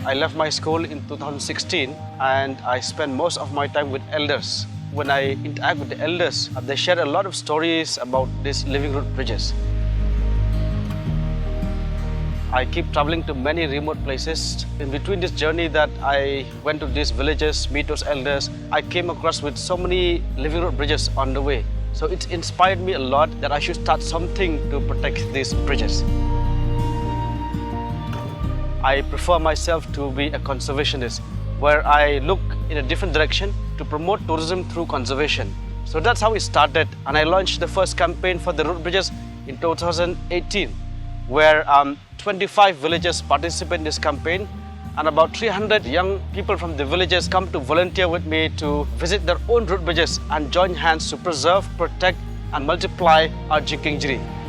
I left my school in 2016 and I spent most of my time with elders. When I interact with the elders, they share a lot of stories about these living root bridges. I keep traveling to many remote places. In between this journey that I went to these villages, meet those elders, I came across with so many living root bridges on the way. So it inspired me a lot that I should start something to protect these bridges. I prefer myself to be a conservationist, where I look in a different direction to promote tourism through conservation. So that's how it started, and I launched the first campaign for the root bridges in 2018, where 25 villages participate in this campaign, and about 300 young people from the villages come to volunteer with me to visit their own root bridges and join hands to preserve, protect, and multiply our Jingking Jiri.